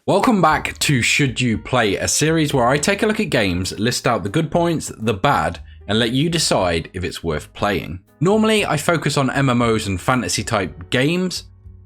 Welcome back to Should You Play, a series where I take a look at games, list out the good points, the bad, and let you decide if it's worth playing. Normally, I focus on MMOs and fantasy type games.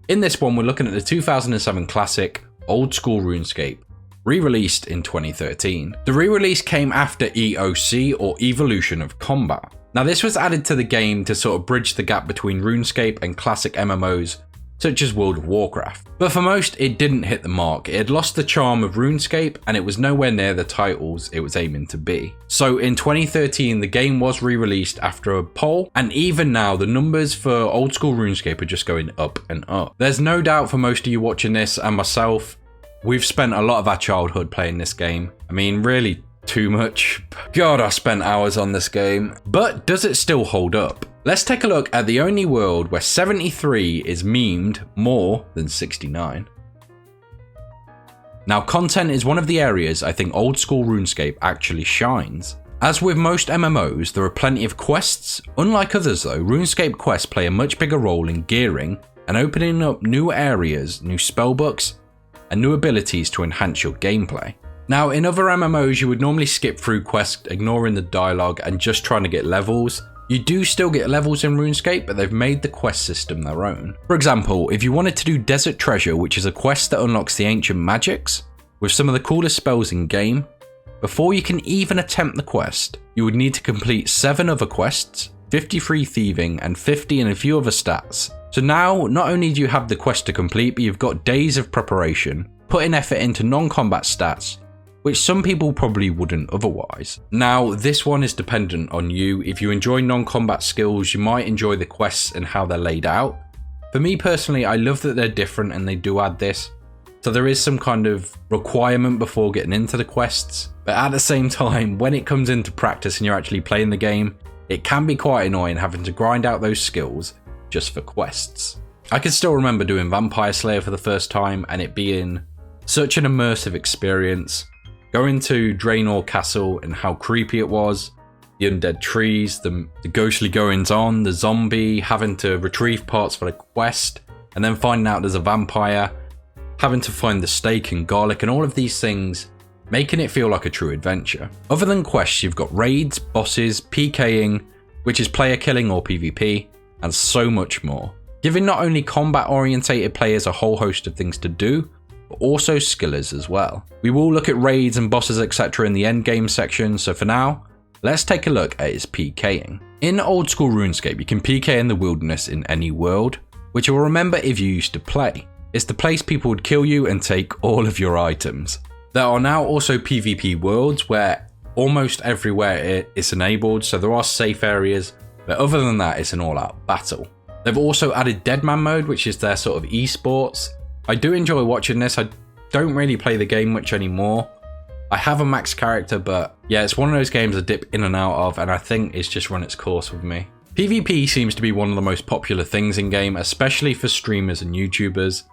In this one, we're looking at the 2007 classic, Old School RuneScape, re-released in 2013. The re-release came after EOC, or Evolution of Combat. Now, this was added to the game to sort of bridge the gap between RuneScape and classic MMOs, such as World of Warcraft. But for most, it didn't hit the mark. It had lost the charm of RuneScape, and it was nowhere near the titles it was aiming to be. So in 2013, the game was re-released after a poll, and even now, the numbers for Old School RuneScape are just going up and up. There's no doubt for most of you watching this, and myself, we've spent a lot of our childhood playing this game. I mean, really too much. God, I spent hours on this game. But does it still hold up? Let's take a look at the only world where 73 is memed more than 69. Now, content is one of the areas I think Old School RuneScape actually shines. As with most MMOs, there are plenty of quests. Unlike others though, RuneScape quests play a much bigger role in gearing and opening up new areas, new spellbooks, and new abilities to enhance your gameplay. Now, in other MMOs, you would normally skip through quests, ignoring the dialogue and just trying to get levels. You do still get levels in RuneScape, but they've made the quest system their own. For example, if you wanted to do Desert Treasure, which is a quest that unlocks the ancient magics, with some of the coolest spells in game, before you can even attempt the quest, you would need to complete 7 other quests, 53 thieving, and 50 and a few other stats. So now, not only do you have the quest to complete, but you've got days of preparation, putting effort into non-combat stats, which some people probably wouldn't otherwise. Now, this one is dependent on you. If you enjoy non-combat skills, you might enjoy the quests and how they're laid out. For me personally, I love that they're different and they do add this. So there is some kind of requirement before getting into the quests. But at the same time, when it comes into practice and you're actually playing the game, it can be quite annoying having to grind out those skills just for quests. I can still remember doing Vampire Slayer for the first time and it being such an immersive experience. Going to Draenor Castle and how creepy it was, the undead trees, the ghostly goings on, the zombie, having to retrieve parts for the quest, and then finding out there's a vampire, having to find the steak and garlic and all of these things, making it feel like a true adventure. Other than quests, you've got raids, bosses, PKing, which is player killing or PvP, and so much more, giving not only combat orientated players a whole host of things to do, but also skillers as well. We will look at raids and bosses etc in the endgame section, so for now, let's take a look at its PKing. In Old School RuneScape, you can PK in the wilderness in any world, which you'll remember if you used to play. It's the place people would kill you and take all of your items. There are now also PvP worlds where almost everywhere it's enabled, so there are safe areas, but other than that, it's an all-out battle. They've also added Deadman mode, which is their sort of esports. I do enjoy watching this. I don't really play the game much anymore. I have a max character, but yeah, it's one of those games I dip in and out of, and I think it's just run its course with me. PvP seems to be one of the most popular things in game, especially for streamers and YouTubers.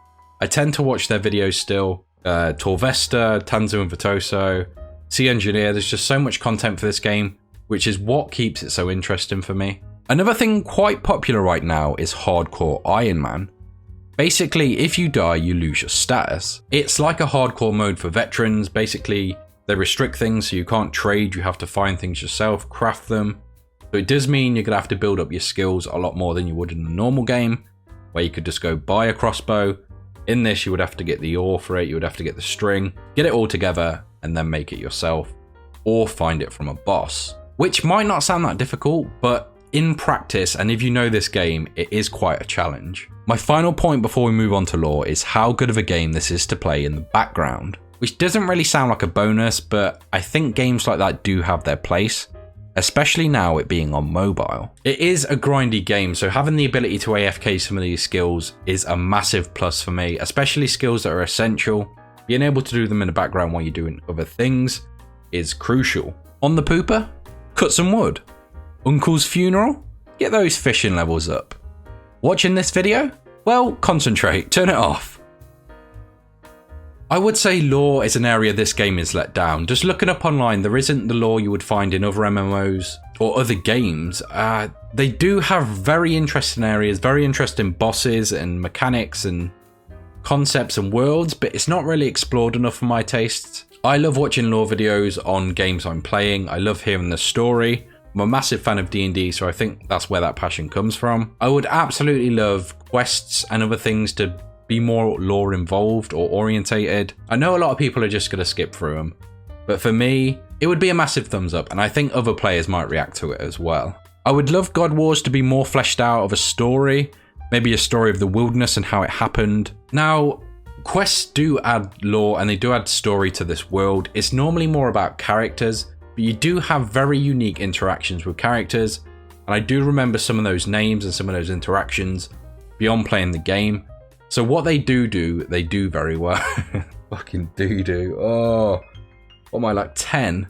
I tend to watch their videos still. Torvesta, Tanzoo Virtoso, Sea Engineer, there's just so much content for this game, which is what keeps it so interesting for me. Another thing quite popular right now is Hardcore Iron Man. Basically, if you die, you lose your status. It's like a hardcore mode for veterans. Basically, they restrict things so you can't trade, you have to find things yourself, craft them. So it does mean you're going to have to build up your skills a lot more than you would in a normal game, where you could just go buy a crossbow. In this, you would have to get the ore for it, you would have to get the string, get it all together, and then make it yourself, or find it from a boss. Which might not sound that difficult, but in practice, and if you know this game, it is quite a challenge. My final point before we move on to lore is how good of a game this is to play in the background, which doesn't really sound like a bonus, but I think games like that do have their place, especially now it being on mobile. It is a grindy game, so having the ability to AFK some of these skills is a massive plus for me, especially skills that are essential. Being able to do them in the background while you're doing other things is crucial. On the pooper, cut some wood. Uncle's funeral, get those fishing levels up. Watching this video? Well, concentrate, turn it off. I would say lore is an area this game is let down. Just looking up online, there isn't the lore you would find in other MMOs or other games. They do have very interesting areas, very interesting bosses and mechanics and concepts and worlds, but it's not really explored enough for my tastes. I love watching lore videos on games I'm playing. I love hearing the story. I'm a massive fan of D&D, so I think that's where that passion comes from. I would absolutely love quests and other things to be more lore involved or orientated. I know a lot of people are just going to skip through them, but for me, it would be a massive thumbs up, and I think other players might react to it as well. I would love God Wars to be more fleshed out of a story, maybe a story of the wilderness and how it happened. Now, quests do add lore and they do add story to this world. It's normally more about characters, but you do have very unique interactions with characters, and I do remember some of those names and some of those interactions beyond playing the game. So what they do, they do very well. Fucking do. Oh, what am I, like 10?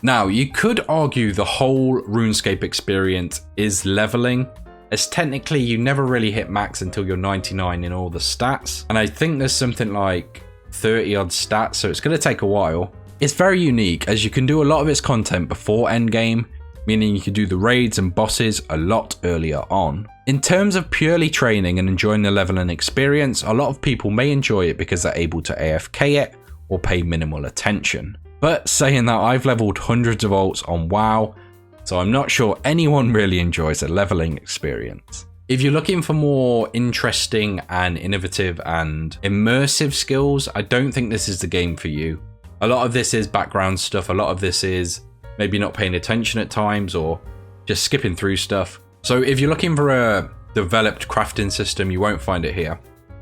Now, you could argue the whole RuneScape experience is leveling, as technically you never really hit max until you're 99 in all the stats, and I think there's something like 30 odd stats, so it's going to take a while. It's very unique, as you can do a lot of its content before Endgame, meaning you can do the raids and bosses a lot earlier on. In terms of purely training and enjoying the leveling experience, a lot of people may enjoy it because they're able to AFK it or pay minimal attention. But saying that, I've leveled hundreds of alts on WoW, so I'm not sure anyone really enjoys a leveling experience. If you're looking for more interesting and innovative and immersive skills, I don't think this is the game for you. A lot of this is background stuff, a lot of this is maybe not paying attention at times or just skipping through stuff. So if you're looking for a developed crafting system, you won't find it here.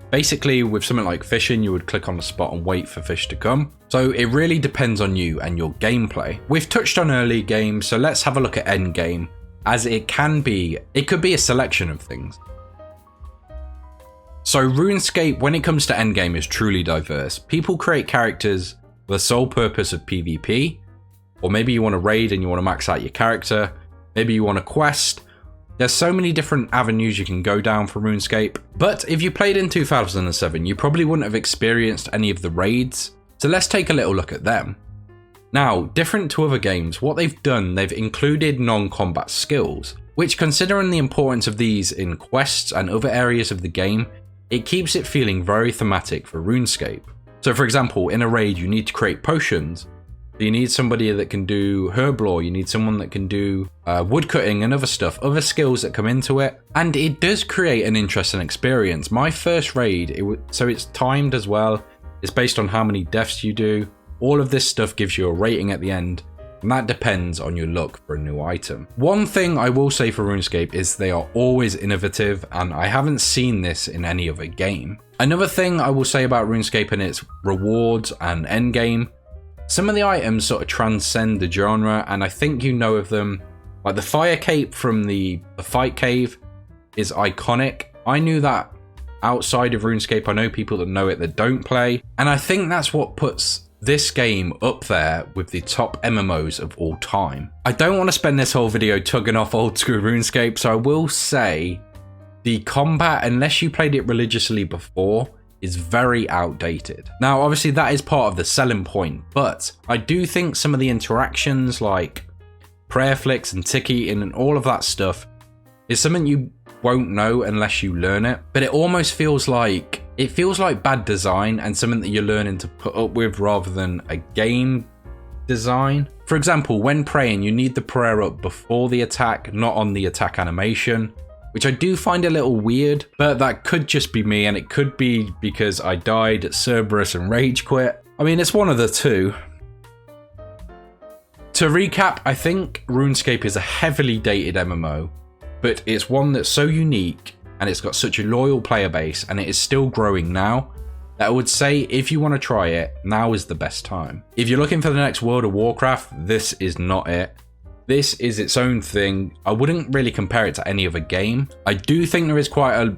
Basically, with something like fishing, you would click on the spot and wait for fish to come. So it really depends on you and your gameplay. We've touched on early game, so let's have a look at Endgame, as it could be a selection of things. So RuneScape, when it comes to Endgame, is truly diverse. People create characters for the sole purpose of PvP, or maybe you want to raid and you want to max out your character, maybe you want a quest. There's so many different avenues you can go down for RuneScape, but if you played in 2007, you probably wouldn't have experienced any of the raids, so let's take a little look at them. Now, different to other games, what they've done, they've included non-combat skills, which, considering the importance of these in quests and other areas of the game, it keeps it feeling very thematic for RuneScape. So for example, in a raid you need to create potions. You need somebody that can do herb lore, you need someone that can do woodcutting and other stuff, other skills that come into it. And it does create an interesting experience. My first raid, so it's timed as well, it's based on how many deaths you do. All of this stuff gives you a rating at the end, and that depends on your luck for a new item. One thing I will say for RuneScape is they are always innovative, and I haven't seen this in any other game. Another thing I will say about RuneScape and its rewards and endgame, some of the items sort of transcend the genre, and I think you know of them. Like the fire cape from the fight cave is iconic. I knew that outside of RuneScape. I know people that know it that don't play, and I think that's what puts this game up there with the top MMOs of all time. I don't want to spend this whole video tugging off Old School RuneScape, so I will say the combat, unless you played it religiously before, is very outdated. Now, obviously that is part of the selling point, but I do think some of the interactions like prayer flicks and tick eating and all of that stuff is something you won't know unless you learn it. But it almost feels like bad design and something that you're learning to put up with rather than a game design. For example, when praying, you need the prayer up before the attack, not on the attack animation, which I do find a little weird, but that could just be me, and it could be because I died at Cerberus and rage quit. I mean, it's one of the two. To recap, I think RuneScape is a heavily dated MMO, but it's one that's so unique and it's got such a loyal player base, and it is still growing now, that I would say if you want to try it, now is the best time. If you're looking for the next World of Warcraft, this is not it. This is its own thing. I wouldn't really compare it to any other game. I do think there is quite a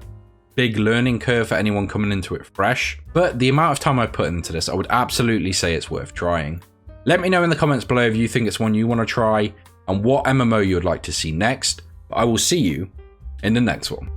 big learning curve for anyone coming into it fresh, but the amount of time I put into this, I would absolutely say it's worth trying. Let me know in the comments below if you think it's one you want to try and what MMO you would like to see next. I will see you in the next one.